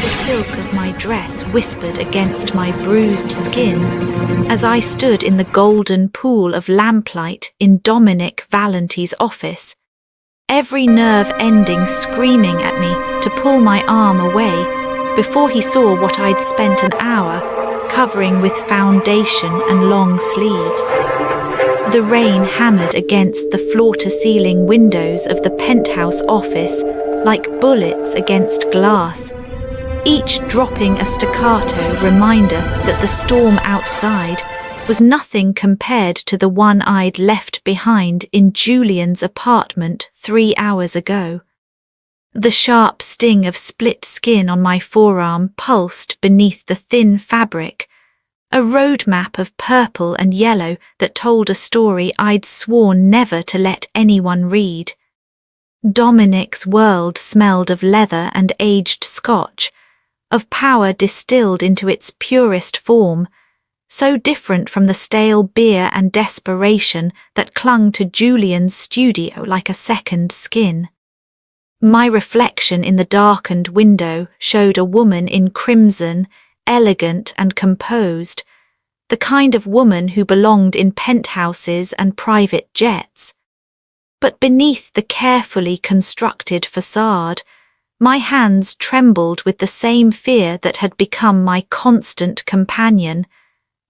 The silk of my dress whispered against my bruised skin as I stood in the golden pool of lamplight in Dominic Valenti's office, every nerve ending screaming at me to pull my arm away before he saw what I'd spent an hour covering with foundation and long sleeves. The rain hammered against the floor-to-ceiling windows of the penthouse office like bullets against glass, each dropping a staccato reminder that the storm outside was nothing compared to the one I'd left behind in Julian's apartment 3 hours ago. The sharp sting of split skin on my forearm pulsed beneath the thin fabric, a roadmap of purple and yellow that told a story I'd sworn never to let anyone read. Dominic's world smelled of leather and aged scotch, of power distilled into its purest form, so different from the stale beer and desperation that clung to Julian's studio like a second skin. My reflection in the darkened window showed a woman in crimson, elegant and composed, the kind of woman who belonged in penthouses and private jets. But beneath the carefully constructed facade, my hands trembled with the same fear that had become my constant companion,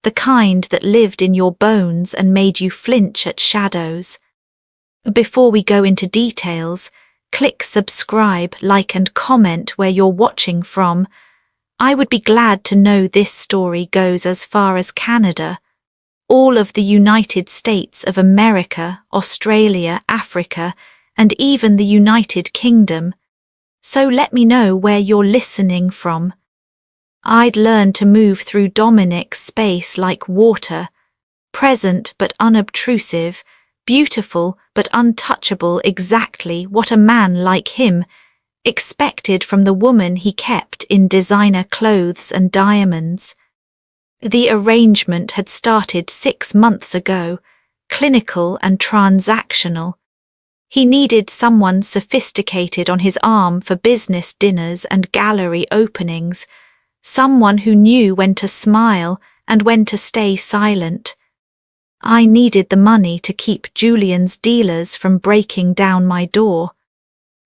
the kind that lived in your bones and made you flinch at shadows. Before we go into details, click subscribe, like and comment where you're watching from. I would be glad to know this story goes as far as Canada, all of the United States of America, Australia, Africa, and even the United Kingdom. So let me know where you're listening from. I'd learn to move through Dominic's space like water, present but unobtrusive, beautiful but untouchable, exactly what a man like him expected from the woman he kept in designer clothes and diamonds. The arrangement had started 6 months ago, clinical and transactional. He needed someone sophisticated on his arm for business dinners and gallery openings, someone who knew when to smile and when to stay silent. I needed the money to keep Julian's dealers from breaking down my door.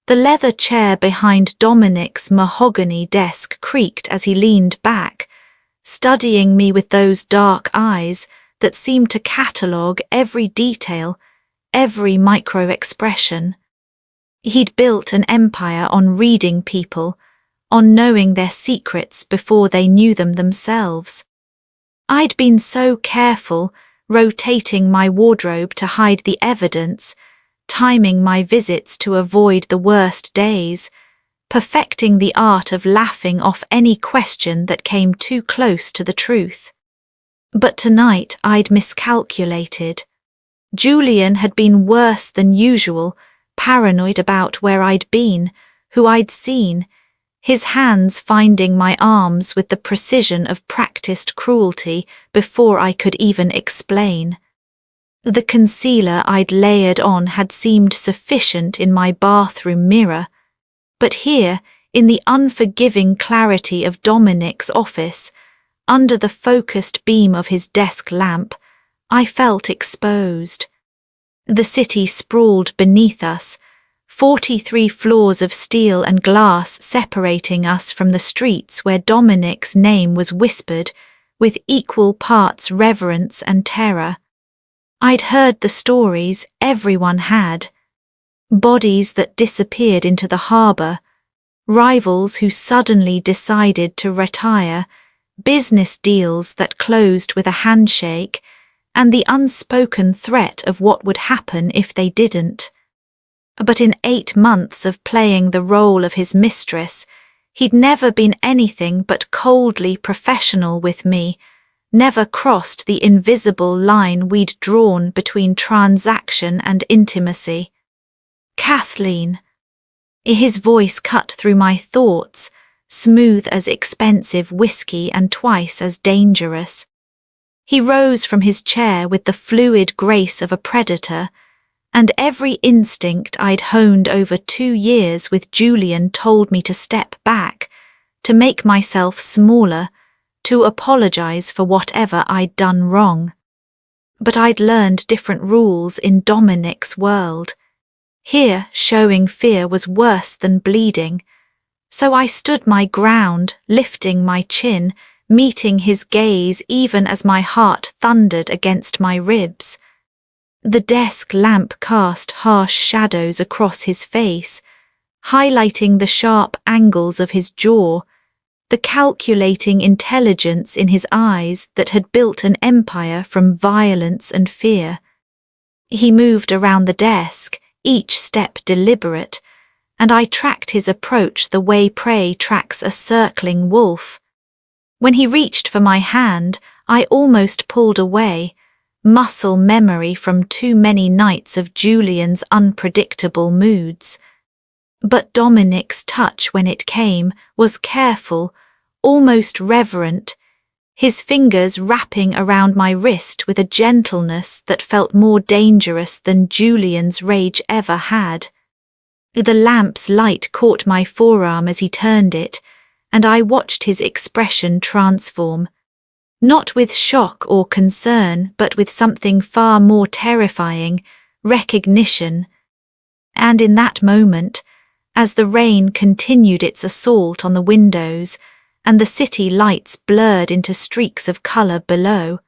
The leather chair behind Dominic's mahogany desk creaked as he leaned back, studying me with those dark eyes that seemed to catalogue every detail, every micro-expression. He'd built an empire on reading people, on knowing their secrets before they knew them themselves. I'd been so careful, rotating my wardrobe to hide the evidence, timing my visits to avoid the worst days, perfecting the art of laughing off any question that came too close to the truth. But tonight I'd miscalculated. Julian had been worse than usual, paranoid about where I'd been, who I'd seen, his hands finding my arms with the precision of practiced cruelty before I could even explain. The concealer I'd layered on had seemed sufficient in my bathroom mirror, but here, in the unforgiving clarity of Dominic's office, under the focused beam of his desk lamp, I felt exposed. The city sprawled beneath us, 43 floors of steel and glass separating us from the streets where Dominic's name was whispered with equal parts reverence and terror. I'd heard the stories everyone had. Bodies that disappeared into the harbour, rivals who suddenly decided to retire, business deals that closed with a handshake, and the unspoken threat of what would happen if they didn't. But in 8 months of playing the role of his mistress, he'd never been anything but coldly professional with me, never crossed the invisible line we'd drawn between transaction and intimacy. Kathleen. His voice cut through my thoughts, smooth as expensive whiskey and twice as dangerous. He rose from his chair with the fluid grace of a predator, and every instinct I'd honed over 2 years with Julian told me to step back, to make myself smaller, to apologize for whatever I'd done wrong. But I'd learned different rules in Dominic's world. Here, showing fear was worse than bleeding. So I stood my ground, lifting my chin, meeting his gaze even as my heart thundered against my ribs. The desk lamp cast harsh shadows across his face, highlighting the sharp angles of his jaw, the calculating intelligence in his eyes that had built an empire from violence and fear. He moved around the desk, each step deliberate, and I tracked his approach the way prey tracks a circling wolf. When he reached for my hand, I almost pulled away, muscle memory from too many nights of Julian's unpredictable moods. But Dominic's touch when it came was careful, almost reverent, his fingers wrapping around my wrist with a gentleness that felt more dangerous than Julian's rage ever had. The lamp's light caught my forearm as he turned it, and I watched his expression transform, not with shock or concern, but with something far more terrifying, recognition. And in that moment, as the rain continued its assault on the windows and the city lights blurred into streaks of color below,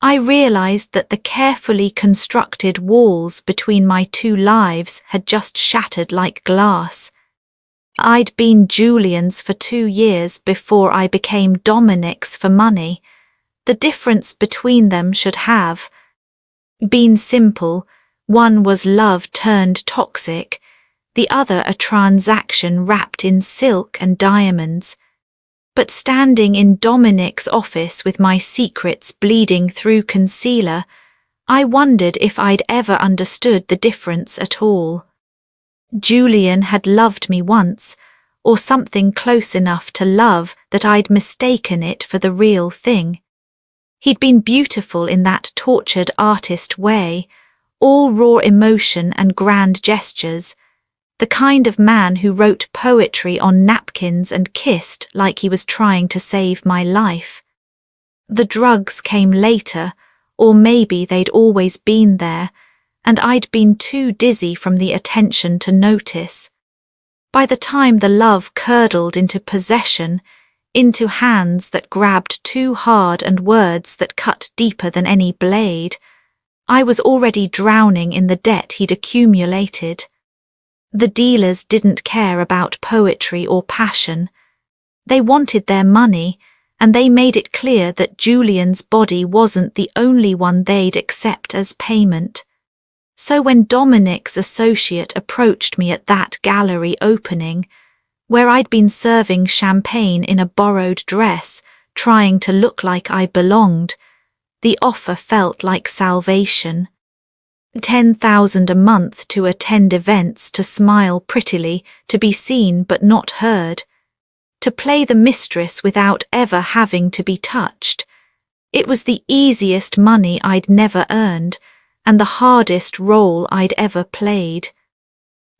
I realized that the carefully constructed walls between my two lives had just shattered like glass. I'd been Julian's for 2 years before I became Dominic's for money. The difference between them should have been simple. One was love turned toxic, the other a transaction wrapped in silk and diamonds. But standing in Dominic's office with my secrets bleeding through concealer, I wondered if I'd ever understood the difference at all. Julian had loved me once, or something close enough to love that I'd mistaken it for the real thing. He'd been beautiful in that tortured artist way, all raw emotion and grand gestures, the kind of man who wrote poetry on napkins and kissed like he was trying to save my life. The drugs came later, or maybe they'd always been there, and I'd been too dizzy from the attention to notice. By the time the love curdled into possession, into hands that grabbed too hard and words that cut deeper than any blade, I was already drowning in the debt he'd accumulated. The dealers didn't care about poetry or passion. They wanted their money, and they made it clear that Julian's body wasn't the only one they'd accept as payment. So when Dominic's associate approached me at that gallery opening, where I'd been serving champagne in a borrowed dress, trying to look like I belonged, the offer felt like salvation. 10,000 a month to attend events, to smile prettily, to be seen but not heard, to play the mistress without ever having to be touched. It was the easiest money I'd never earned, and the hardest role I'd ever played.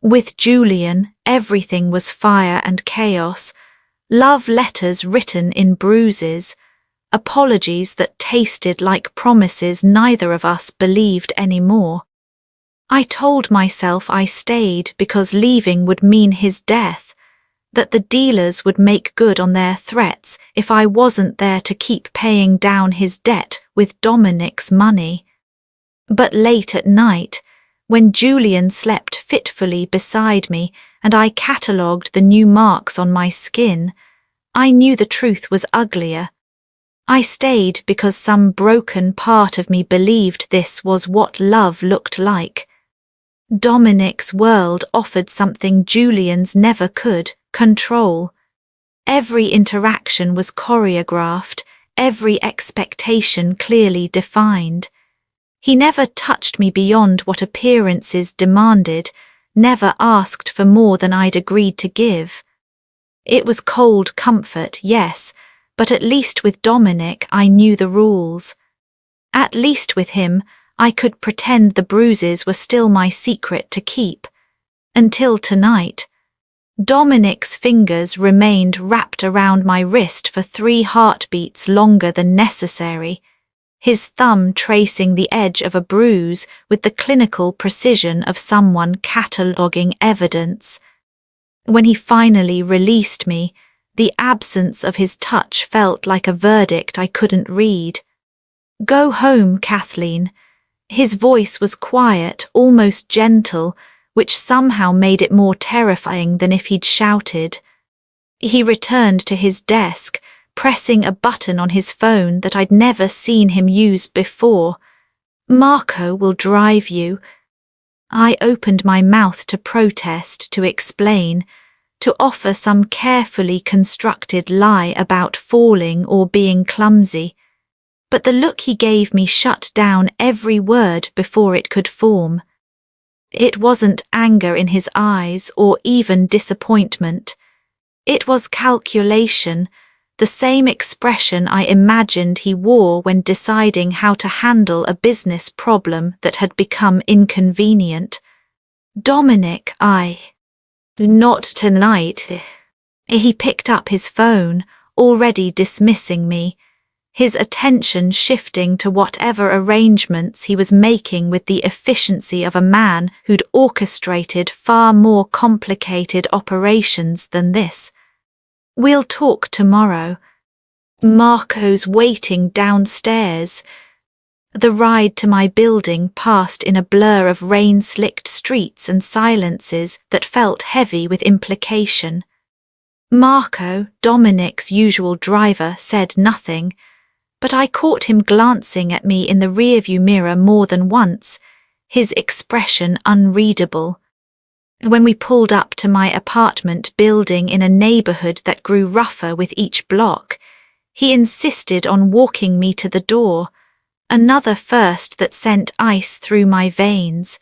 With Julian, everything was fire and chaos, love letters written in bruises, apologies that tasted like promises neither of us believed anymore. I told myself I stayed because leaving would mean his death, that the dealers would make good on their threats if I wasn't there to keep paying down his debt with Dominic's money. But late at night, when Julian slept fitfully beside me and I catalogued the new marks on my skin, I knew the truth was uglier. I stayed because some broken part of me believed this was what love looked like. Dominic's world offered something Julian's never could: control. Every interaction was choreographed, every expectation clearly defined. He never touched me beyond what appearances demanded, never asked for more than I'd agreed to give. It was cold comfort, yes, but at least with Dominic I knew the rules. At least with him I could pretend the bruises were still my secret to keep. Until tonight. Dominic's fingers remained wrapped around my wrist for 3 heartbeats longer than necessary, his thumb tracing the edge of a bruise with the clinical precision of someone cataloguing evidence. When he finally released me, the absence of his touch felt like a verdict I couldn't read. "Go home, Kathleen." His voice was quiet, almost gentle, which somehow made it more terrifying than if he'd shouted. He returned to his desk, pressing a button on his phone that I'd never seen him use before. "Marco will drive you." I opened my mouth to protest, to explain, to offer some carefully constructed lie about falling or being clumsy. But the look he gave me shut down every word before it could form. It wasn't anger in his eyes or even disappointment. It was calculation, the same expression I imagined he wore when deciding how to handle a business problem that had become inconvenient. "Dominic, not tonight." He picked up his phone, already dismissing me, his attention shifting to whatever arrangements he was making with the efficiency of a man who'd orchestrated far more complicated operations than this. "We'll talk tomorrow." Marco's waiting downstairs. The ride to my building passed in a blur of rain-slicked streets and silences that felt heavy with implication. Marco, Dominic's usual driver, said nothing, but I caught him glancing at me in the rearview mirror more than once, his expression unreadable. When we pulled up to my apartment building in a neighborhood that grew rougher with each block, he insisted on walking me to the door, another first that sent ice through my veins.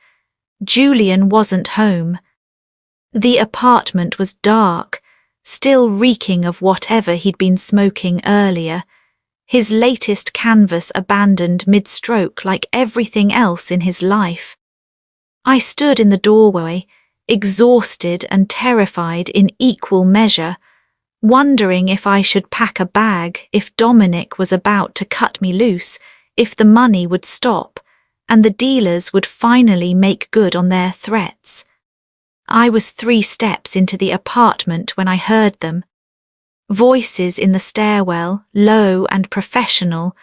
Julian wasn't home. The apartment was dark, still reeking of whatever he'd been smoking earlier, his latest canvas abandoned mid-stroke like everything else in his life. I stood in the doorway, exhausted and terrified in equal measure, wondering if I should pack a bag, if Dominic was about to cut me loose, if the money would stop, and the dealers would finally make good on their threats. I was 3 steps into the apartment when I heard them. Voices in the stairwell, low and professional,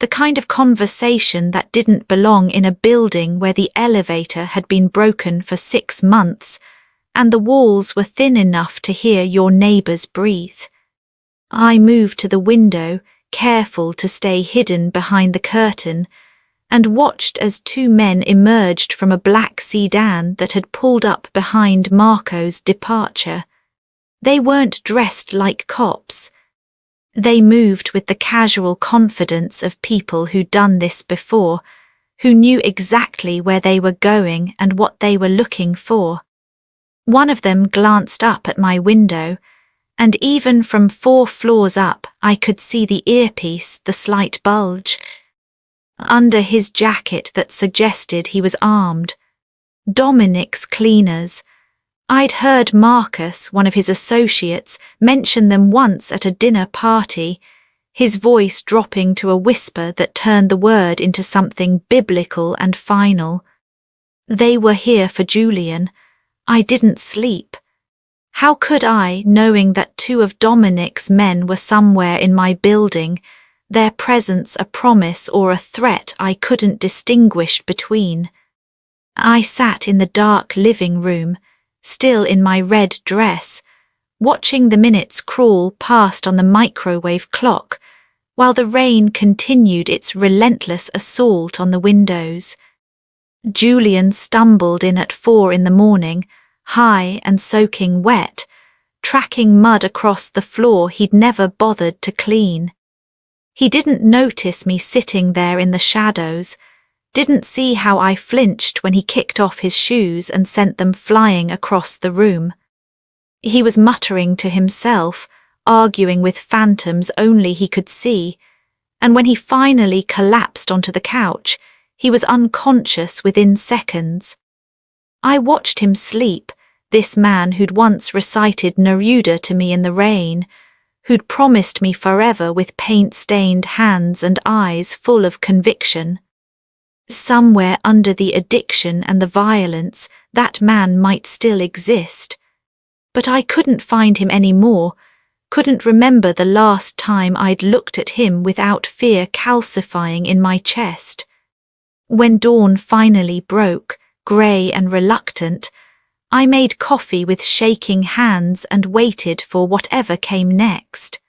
the kind of conversation that didn't belong in a building where the elevator had been broken for 6 months, and the walls were thin enough to hear your neighbors breathe. I moved to the window, careful to stay hidden behind the curtain, and watched as 2 men emerged from a black sedan that had pulled up behind Marco's departure. They weren't dressed like cops. They moved with the casual confidence of people who'd done this before, who knew exactly where they were going and what they were looking for. One of them glanced up at my window, and even from 4 floors up I could see the earpiece, the slight bulge, under his jacket that suggested he was armed. Dominic's cleaners. I'd heard Marcus, one of his associates, mention them once at a dinner party, his voice dropping to a whisper that turned the word into something biblical and final. They were here for Julian. I didn't sleep. How could I, knowing that 2 of Dominic's men were somewhere in my building, their presence a promise or a threat I couldn't distinguish between? I sat in the dark living room, still in my red dress, watching the minutes crawl past on the microwave clock, while the rain continued its relentless assault on the windows. Julian stumbled in at 4 in the morning, high and soaking wet, tracking mud across the floor he'd never bothered to clean. He didn't notice me sitting there in the shadows, didn't see how I flinched when he kicked off his shoes and sent them flying across the room. He was muttering to himself, arguing with phantoms only he could see, and when he finally collapsed onto the couch, he was unconscious within seconds. I watched him sleep, this man who'd once recited Neruda to me in the rain, who'd promised me forever with paint-stained hands and eyes full of conviction. Somewhere under the addiction and the violence, that man might still exist. But I couldn't find him anymore, couldn't remember the last time I'd looked at him without fear calcifying in my chest. When dawn finally broke, grey and reluctant, I made coffee with shaking hands and waited for whatever came next.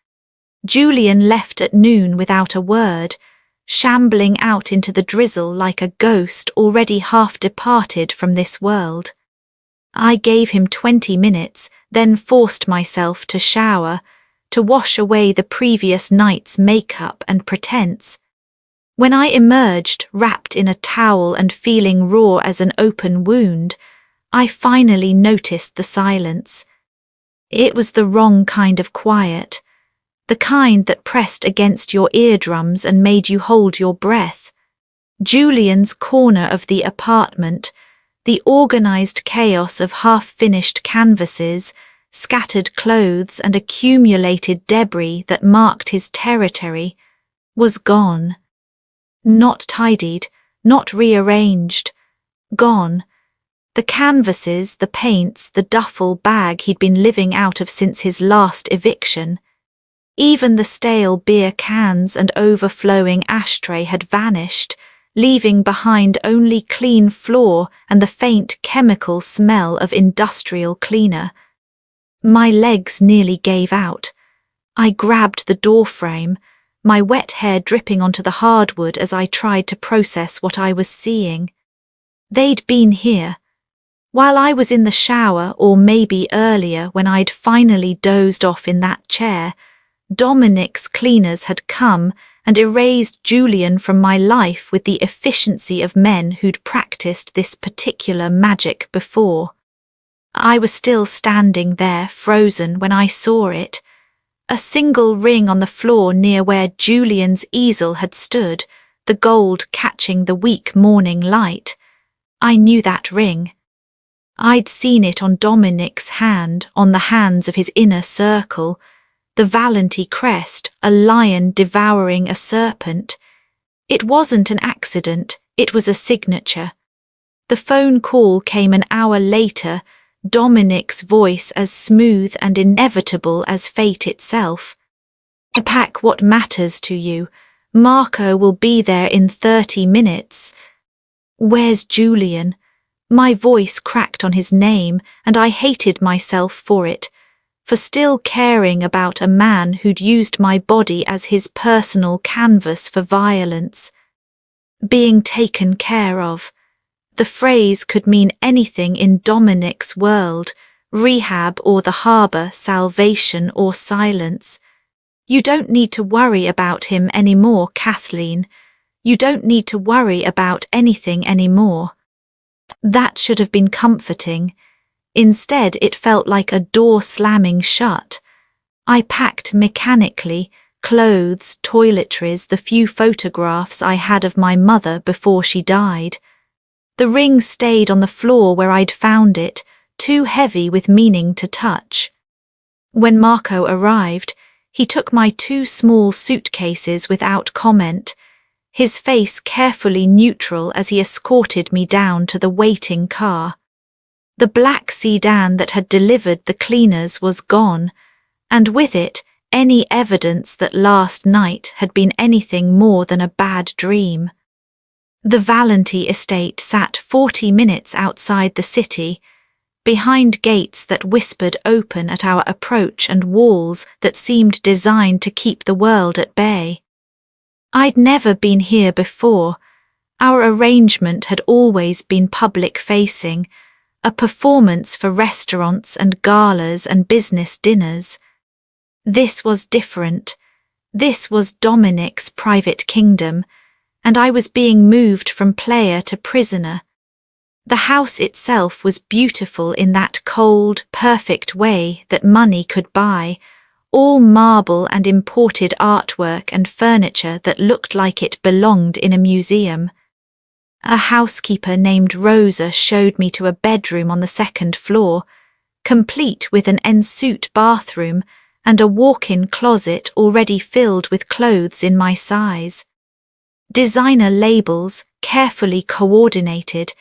Julian left at noon without a word, shambling out into the drizzle like a ghost already half departed from this world. I gave him 20 minutes, then forced myself to shower, to wash away the previous night's makeup and pretense. When I emerged, wrapped in a towel and feeling raw as an open wound, I finally noticed the silence. It was the wrong kind of quiet, the kind that pressed against your eardrums and made you hold your breath. Julian's corner of the apartment, the organized chaos of half-finished canvases, scattered clothes and accumulated debris that marked his territory, was gone. Not tidied, not rearranged. Gone. The canvases, the paints, the duffel bag he'd been living out of since his last eviction. Even the stale beer cans and overflowing ashtray had vanished, leaving behind only clean floor and the faint chemical smell of industrial cleaner. My legs nearly gave out. I grabbed the doorframe, my wet hair dripping onto the hardwood as I tried to process what I was seeing. They'd been here. While I was in the shower, or maybe earlier when I'd finally dozed off in that chair, Dominic's cleaners had come and erased Julian from my life with the efficiency of men who'd practiced this particular magic before. I was still standing there, frozen, when I saw it. A single ring on the floor near where Julian's easel had stood, the gold catching the weak morning light. I knew that ring. I'd seen it on Dominic's hand, on the hands of his inner circle, the Valenti crest, a lion devouring a serpent. It wasn't an accident, it was a signature. The phone call came an hour later, Dominic's voice as smooth and inevitable as fate itself. "Pack what matters to you. Marco will be there in 30 minutes. Where's Julian?" My voice cracked on his name, and I hated myself for it, for still caring about a man who'd used my body as his personal canvas for violence. Being taken care of. The phrase could mean anything in Dominic's world, rehab or the harbour, salvation or silence. You don't need to worry about him anymore, Kathleen. You don't need to worry about anything anymore. That should have been comforting. Instead, it felt like a door slamming shut. I packed mechanically, clothes, toiletries, the few photographs I had of my mother before she died. The ring stayed on the floor where I'd found it, too heavy with meaning to touch. When Marco arrived, he took my 2 small suitcases without comment, his face carefully neutral as he escorted me down to the waiting car. The black sedan that had delivered the cleaners was gone, and with it any evidence that last night had been anything more than a bad dream. The Valenti estate sat 40 minutes outside the city, behind gates that whispered open at our approach and walls that seemed designed to keep the world at bay. I'd never been here before. Our arrangement had always been public-facing, a performance for restaurants and galas and business dinners. This was different. This was Dominic's private kingdom, and I was being moved from player to prisoner. The house itself was beautiful in that cold, perfect way that money could buy, all marble and imported artwork and furniture that looked like it belonged in a museum. A housekeeper named Rosa showed me to a bedroom on the 2nd floor, complete with an ensuite bathroom and a walk-in closet already filled with clothes in my size. Designer labels, carefully coordinated,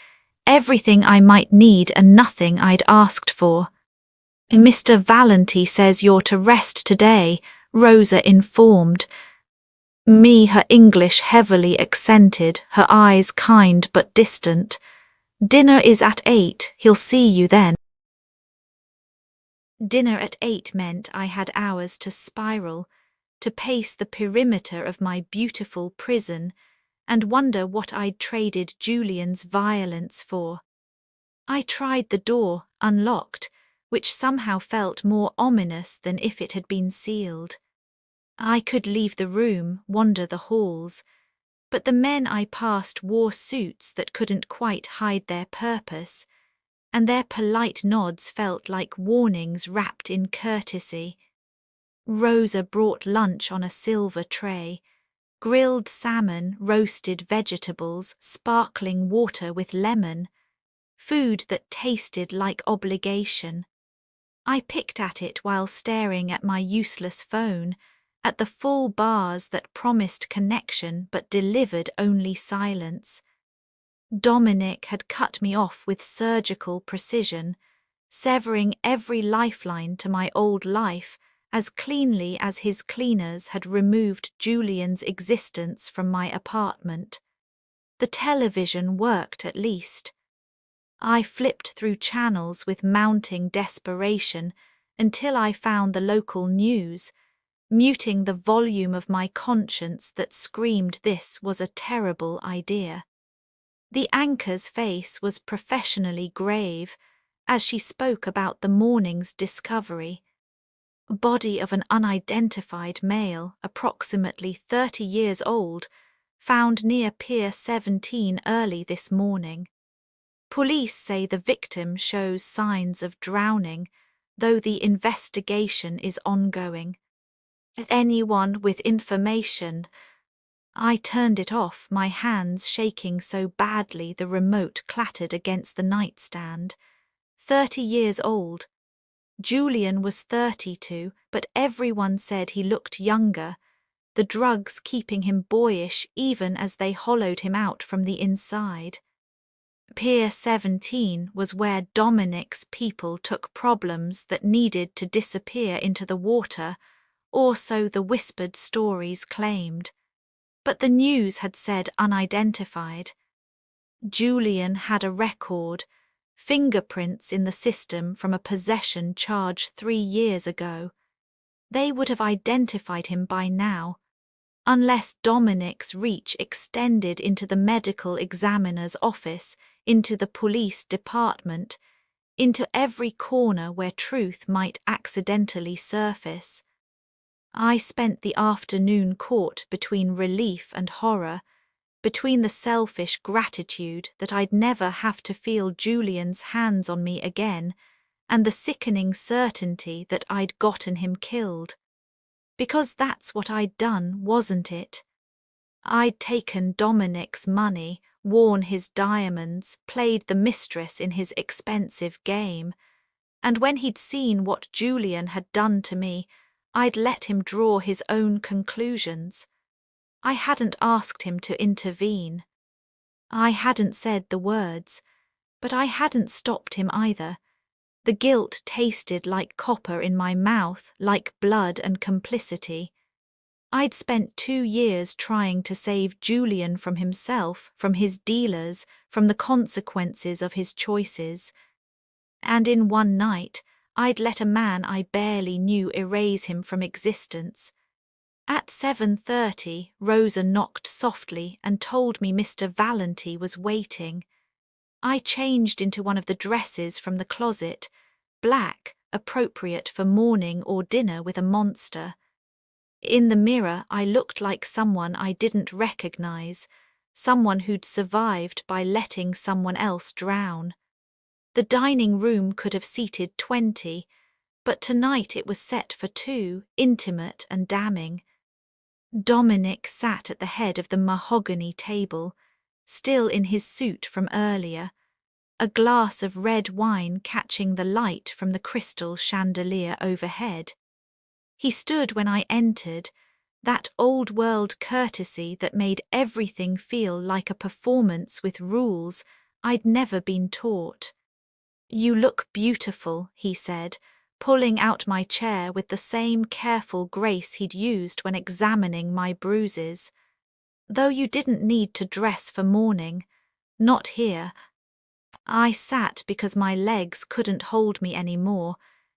everything I might need and nothing I'd asked for. Mr. Valenti says you're to rest today, Rosa informed me, her English heavily accented, her eyes kind but distant. Dinner is at 8, he'll see you then. Dinner at 8 meant I had hours to spiral, to pace the perimeter of my beautiful prison and wonder what I'd traded Julian's violence for. I tried the door, unlocked, which somehow felt more ominous than if it had been sealed. I could leave the room, wander the halls, but the men I passed wore suits that couldn't quite hide their purpose, and their polite nods felt like warnings wrapped in courtesy. Rosa brought lunch on a silver tray, grilled salmon, roasted vegetables, sparkling water with lemon, food that tasted like obligation. I picked at it while staring at my useless phone, at the full bars that promised connection but delivered only silence. Dominic had cut me off with surgical precision, severing every lifeline to my old life as cleanly as his cleaners had removed Julian's existence from my apartment. The television worked at least. I flipped through channels with mounting desperation until I found the local news, muting the volume of my conscience that screamed this was a terrible idea. The anchor's face was professionally grave as she spoke about the morning's discovery. Body of an unidentified male, approximately 30 years old, found near Pier 17 early this morning. Police say the victim shows signs of drowning, though the investigation is ongoing. Anyone with information? I turned it off, my hands shaking so badly the remote clattered against the nightstand. 30 years old. Julian was 32, but everyone said he looked younger, the drugs keeping him boyish even as they hollowed him out from the inside. Pier 17 was where Dominic's people took problems that needed to disappear into the water, or so the whispered stories claimed. But the news had said unidentified. Julian had a record, fingerprints in the system from a possession charge 3 years ago. They would have identified him by now, unless Dominic's reach extended into the medical examiner's office, into the police department, into every corner where truth might accidentally surface. I spent the afternoon caught between relief and horror, between the selfish gratitude that I'd never have to feel Julian's hands on me again, and the sickening certainty that I'd gotten him killed. Because that's what I'd done, wasn't it? I'd taken Dominic's money, worn his diamonds, played the mistress in his expensive game, and when he'd seen what Julian had done to me, I'd let him draw his own conclusions. I hadn't asked him to intervene. I hadn't said the words, but I hadn't stopped him either. The guilt tasted like copper in my mouth, like blood and complicity. I'd spent 2 years trying to save Julian from himself, from his dealers, from the consequences of his choices. And in one night, I'd let a man I barely knew erase him from existence. At 7:30, Rosa knocked softly and told me Mr. Valenti was waiting. I changed into one of the dresses from the closet, black, appropriate for morning or dinner with a monster. In the mirror, I looked like someone I didn't recognize, someone who'd survived by letting someone else drown. The dining room could have seated 20, but tonight it was set for 2, intimate and damning. Dominic sat at the head of the mahogany table, still in his suit from earlier, a glass of red wine catching the light from the crystal chandelier overhead. He stood when I entered, that old-world courtesy that made everything feel like a performance with rules I'd never been taught. "You look beautiful," he said, pulling out my chair with the same careful grace he'd used when examining my bruises. "Though you didn't need to dress for mourning. Not here." I sat because my legs couldn't hold me anymore,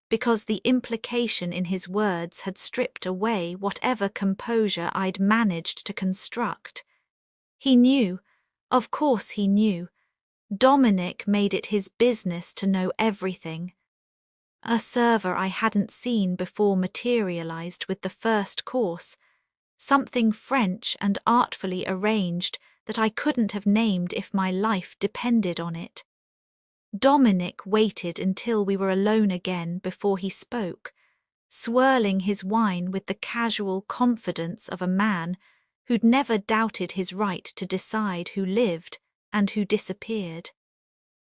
because the implication in his words had stripped away whatever composure I'd managed to construct. He knew, of course he knew. Dominic made it his business to know everything. A server I hadn't seen before materialized with the first course, something French and artfully arranged that I couldn't have named if my life depended on it. Dominic waited until we were alone again before he spoke, swirling his wine with the casual confidence of a man who'd never doubted his right to decide who lived and who disappeared.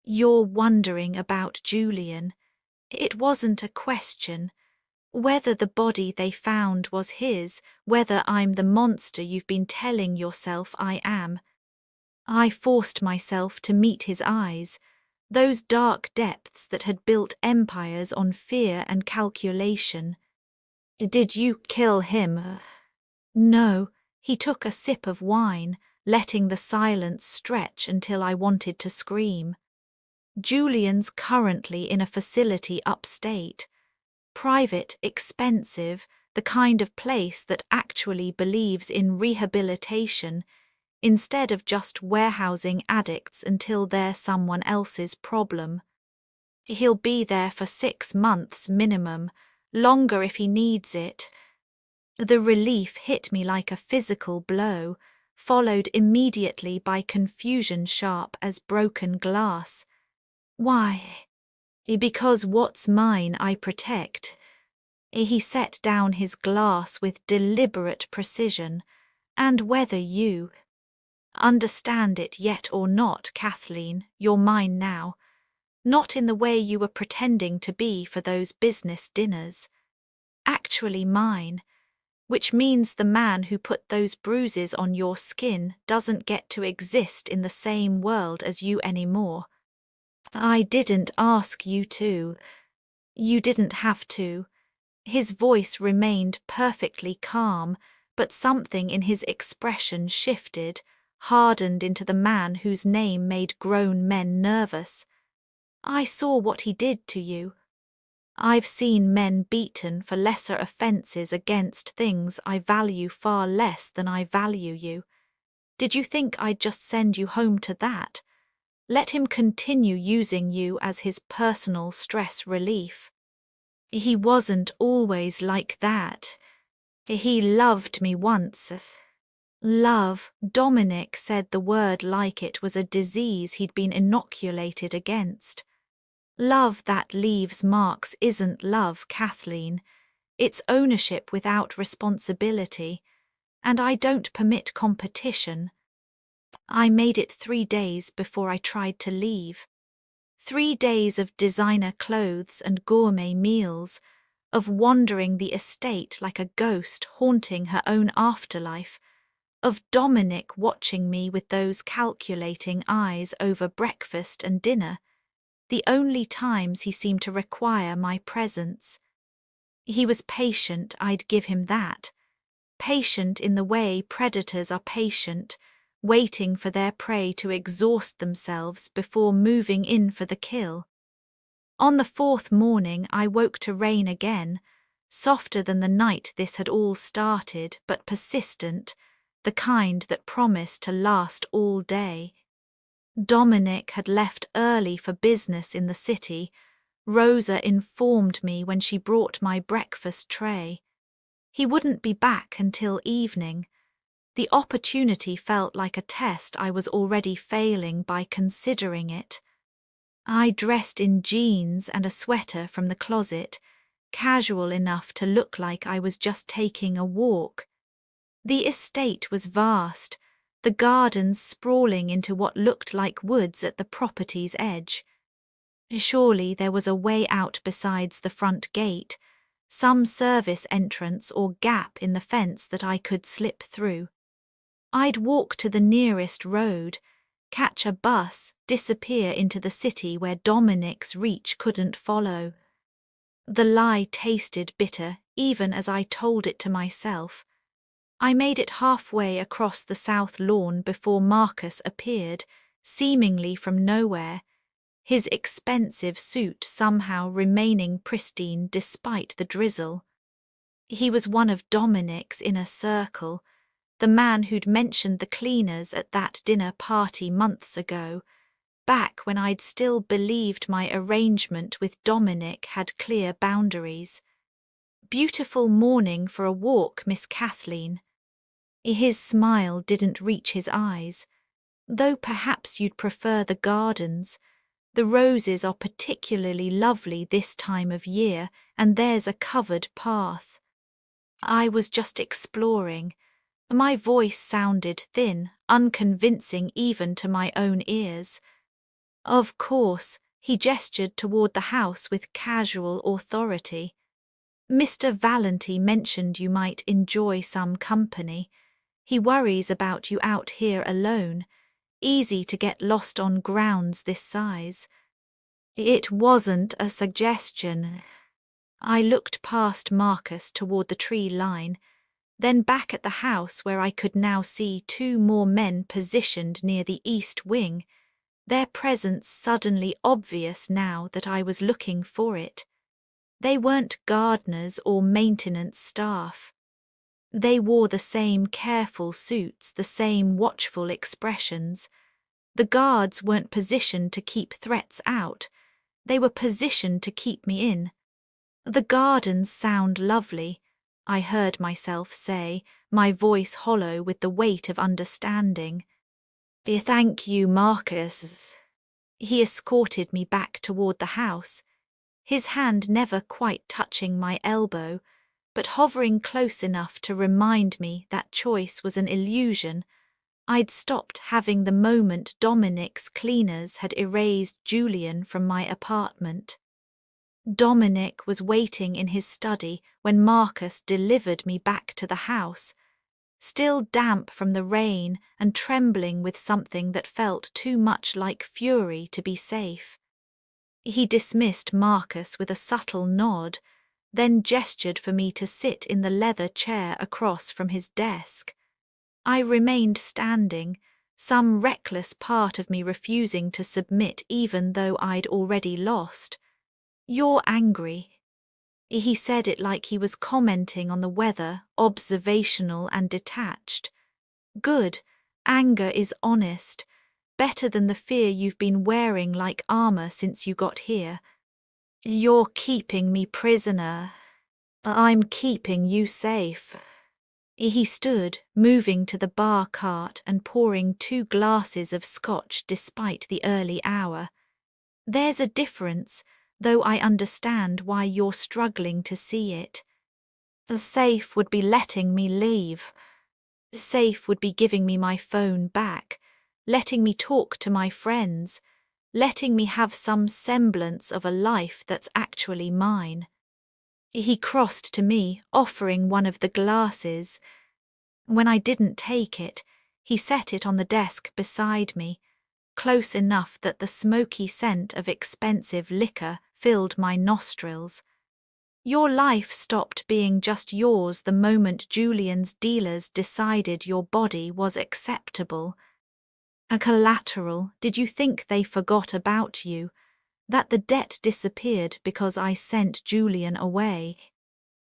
"You're wondering about Julian. It wasn't a question. Whether the body they found was his, whether I'm the monster you've been telling yourself I am." I forced myself to meet his eyes, those dark depths that had built empires on fear and calculation. "Did you kill him?" "No." He took a sip of wine, letting the silence stretch until I wanted to scream. "Julian's currently in a facility upstate. Private, expensive, the kind of place that actually believes in rehabilitation instead of just warehousing addicts until they're someone else's problem. He'll be there for 6 months minimum, longer if he needs it." The relief hit me like a physical blow, followed immediately by confusion sharp as broken glass. "Why?" "Because what's mine I protect." He set down his glass with deliberate precision. "And whether you understand it yet or not, Kathleen, you're mine now. Not in the way you were pretending to be for those business dinners. Actually mine. Which means the man who put those bruises on your skin doesn't get to exist in the same world as you anymore. I didn't ask you to. You didn't have to." His voice remained perfectly calm, but something in his expression shifted, hardened into the man whose name made grown men nervous. "I saw what he did to you. I've seen men beaten for lesser offences against things I value far less than I value you. Did you think I'd just send you home to that? Let him continue using you as his personal stress relief? He wasn't always like that. He loved me once." Love, Dominic said the word like it was a disease he'd been inoculated against. Love that leaves marks isn't love, Kathleen. It's ownership without responsibility, and I don't permit competition. I made it 3 days before I tried to leave. 3 days of designer clothes and gourmet meals, of wandering the estate like a ghost haunting her own afterlife, of Dominic watching me with those calculating eyes over breakfast and dinner, the only times he seemed to require my presence. He was patient, I'd give him that. Patient in the way predators are patient, waiting for their prey to exhaust themselves before moving in for the kill. On the 4th morning I woke to rain again, softer than the night this had all started, but persistent, the kind that promised to last all day. Dominic had left early for business in the city. Rosa informed me when she brought my breakfast tray. He wouldn't be back until evening. The opportunity felt like a test I was already failing by considering it. I dressed in jeans and a sweater from the closet, casual enough to look like I was just taking a walk. The estate was vast, the gardens sprawling into what looked like woods at the property's edge. Surely there was a way out besides the front gate, some service entrance or gap in the fence that I could slip through. I'd walk to the nearest road, catch a bus, disappear into the city where Dominic's reach couldn't follow. The lie tasted bitter even as I told it to myself. I made it halfway across the south lawn before Marcus appeared, seemingly from nowhere, his expensive suit somehow remaining pristine despite the drizzle. He was one of Dominic's inner circle, the man who'd mentioned the cleaners at that dinner party months ago, back when I'd still believed my arrangement with Dominic had clear boundaries. "Beautiful morning for a walk, Miss Kathleen." His smile didn't reach his eyes. "Though perhaps you'd prefer the gardens. The roses are particularly lovely this time of year, and there's a covered path." I was just exploring. My voice sounded thin, unconvincing even to my own ears. "Of course," he gestured toward the house with casual authority. "Mr. Valenti mentioned you might enjoy some company. He worries about you out here alone. Easy to get lost on grounds this size." It wasn't a suggestion. I looked past Marcus toward the tree line, then back at the house where I could now see two more men positioned near the east wing, their presence suddenly obvious now that I was looking for it. They weren't gardeners or maintenance staff. They wore the same careful suits, the same watchful expressions. The guards weren't positioned to keep threats out. They were positioned to keep me in. "The gardens sound lovely," I heard myself say, my voice hollow with the weight of understanding. "Thank you, Marcus." He escorted me back toward the house, his hand never quite touching my elbow, but hovering close enough to remind me that choice was an illusion. I'd stopped having the moment Dominic's cleaners had erased Julian from my apartment. Dominic was waiting in his study when Marcus delivered me back to the house, still damp from the rain and trembling with something that felt too much like fury to be safe. He dismissed Marcus with a subtle nod, then gestured for me to sit in the leather chair across from his desk. I remained standing, some reckless part of me refusing to submit even though I'd already lost. "You're angry." He said it like he was commenting on the weather, observational and detached. "Good. Anger is honest. Better than the fear you've been wearing like armor since you got here. You're keeping me prisoner. I'm keeping you safe." He stood, moving to the bar cart and pouring 2 glasses of scotch despite the early hour. "There's a difference, though I understand why you're struggling to see it. Safe would be letting me leave. Safe would be giving me my phone back, letting me talk to my friends, letting me have some semblance of a life that's actually mine." He crossed to me, offering one of the glasses. When I didn't take it, he set it on the desk beside me, close enough that the smoky scent of expensive liquor filled my nostrils. "Your life stopped being just yours the moment Julian's dealers decided your body was acceptable. A collateral, did you think they forgot about you? That the debt disappeared because I sent Julian away?"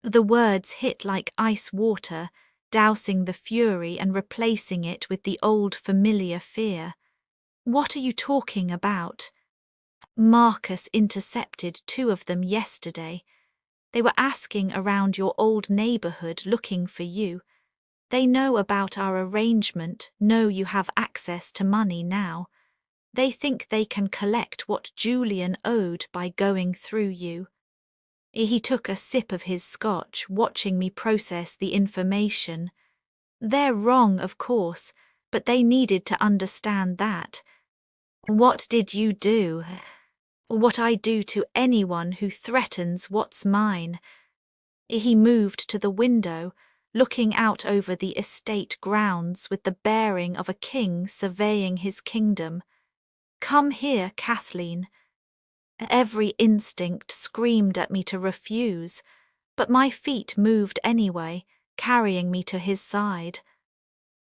The words hit like ice water, dousing the fury and replacing it with the old familiar fear. "What are you talking about?" "Marcus intercepted 2 of them yesterday. They were asking around your old neighborhood looking for you. They know about our arrangement, know you have access to money now. They think they can collect what Julian owed by going through you." He took a sip of his scotch, watching me process the information. "They're wrong, of course, but they needed to understand that." "What did you do?" What I do to anyone who threatens what's mine. He moved to the window, looking out over the estate grounds with the bearing of a king surveying his kingdom. Come here, Kathleen. Every instinct screamed at me to refuse, but my feet moved anyway, carrying me to his side.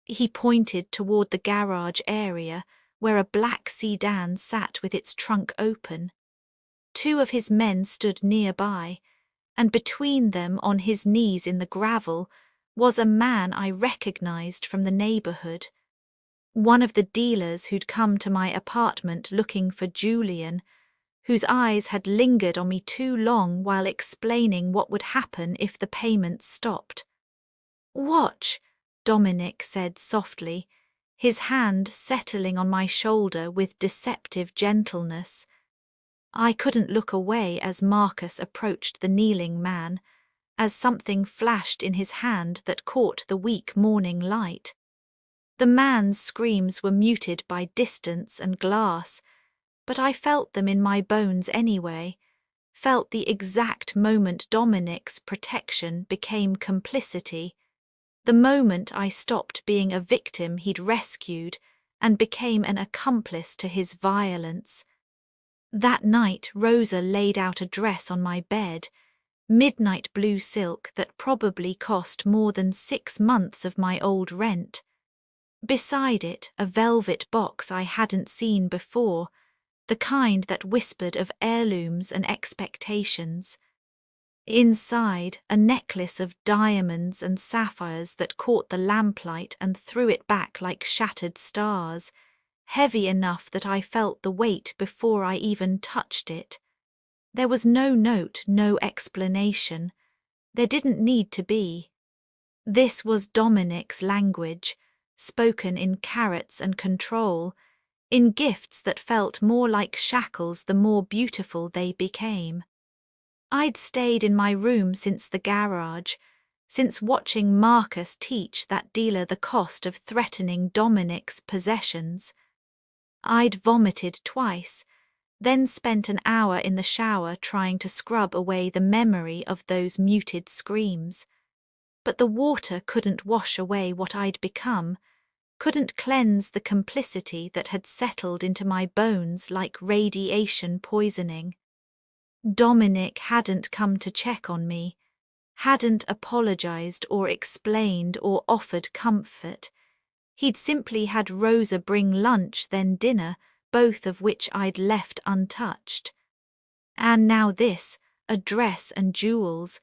He pointed toward the garage area, where a black sedan sat with its trunk open. Two of his men stood nearby, and between them, on his knees in the gravel, was a man I recognized from the neighborhood. One of the dealers who'd come to my apartment looking for Julian, whose eyes had lingered on me too long while explaining what would happen if the payments stopped. "Watch," Dominic said softly, his hand settling on my shoulder with deceptive gentleness. I couldn't look away as Marcus approached the kneeling man, as something flashed in his hand that caught the weak morning light. The man's screams were muted by distance and glass, but I felt them in my bones anyway, felt the exact moment Dominic's protection became complicity, the moment I stopped being a victim he'd rescued and became an accomplice to his violence. That night Rosa laid out a dress on my bed, midnight blue silk that probably cost more than 6 months of my old rent. Beside it, a velvet box I hadn't seen before, the kind that whispered of heirlooms and expectations. Inside, a necklace of diamonds and sapphires that caught the lamplight and threw it back like shattered stars, heavy enough that I felt the weight before I even touched it. There was no note, no explanation. There didn't need to be. This was Dominic's language, spoken in carrots and control, in gifts that felt more like shackles the more beautiful they became. I'd stayed in my room since the garage, since watching Marcus teach that dealer the cost of threatening Dominic's possessions. I'd vomited twice, then spent an hour in the shower trying to scrub away the memory of those muted screams. But the water couldn't wash away what I'd become, couldn't cleanse the complicity that had settled into my bones like radiation poisoning. Dominic hadn't come to check on me, hadn't apologized or explained or offered comfort. He'd simply had Rosa bring lunch, then dinner, both of which I'd left untouched. And now this, a dress and jewels,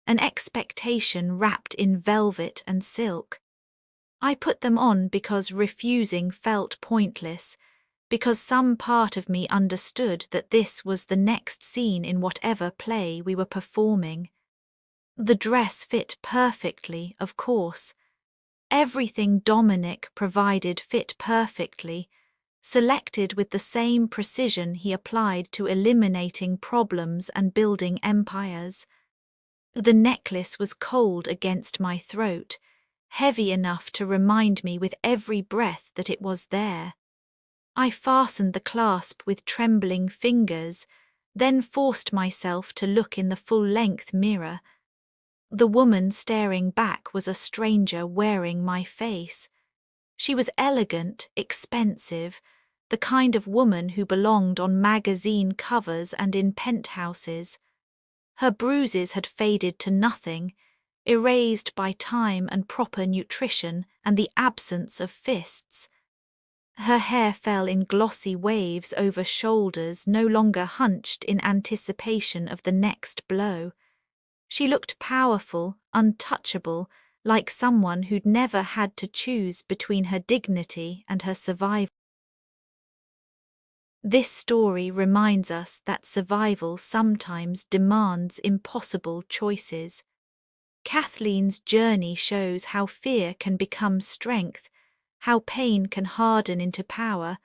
an expectation wrapped in velvet and silk. I put them on because refusing felt pointless, because some part of me understood that this was the next scene in whatever play we were performing. The dress fit perfectly, of course. Everything Dominic provided fit perfectly, selected with the same precision he applied to eliminating problems and building empires. The necklace was cold against my throat, heavy enough to remind me with every breath that it was there. I fastened the clasp with trembling fingers, then forced myself to look in the full-length mirror. The woman staring back was a stranger wearing my face. She was elegant, expensive, the kind of woman who belonged on magazine covers and in penthouses. Her bruises had faded to nothing, erased by time and proper nutrition and the absence of fists. Her hair fell in glossy waves over shoulders no longer hunched in anticipation of the next blow. She looked powerful, untouchable, like someone who'd never had to choose between her dignity and her survival. This story reminds us that survival sometimes demands impossible choices. Kathleen's journey shows how fear can become strength, how pain can harden into power,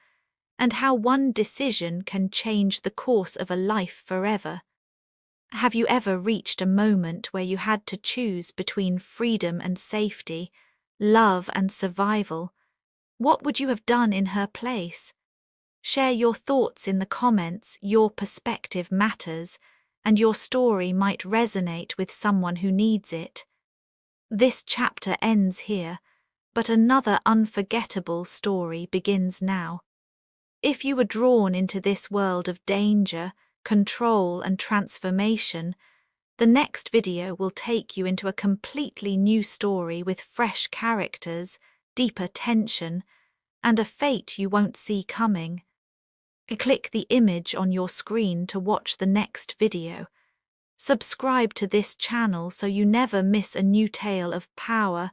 and how one decision can change the course of a life forever. Have you ever reached a moment where you had to choose between freedom and safety, love and survival? What would you have done in her place? Share your thoughts in the comments. Your perspective matters, and your story might resonate with someone who needs it. This chapter ends here, but another unforgettable story begins now. If you were drawn into this world of danger, control, and transformation, the next video will take you into a completely new story with fresh characters, deeper tension, and a fate you won't see coming. Click the image on your screen to watch the next video. Subscribe to this channel so you never miss a new tale of power,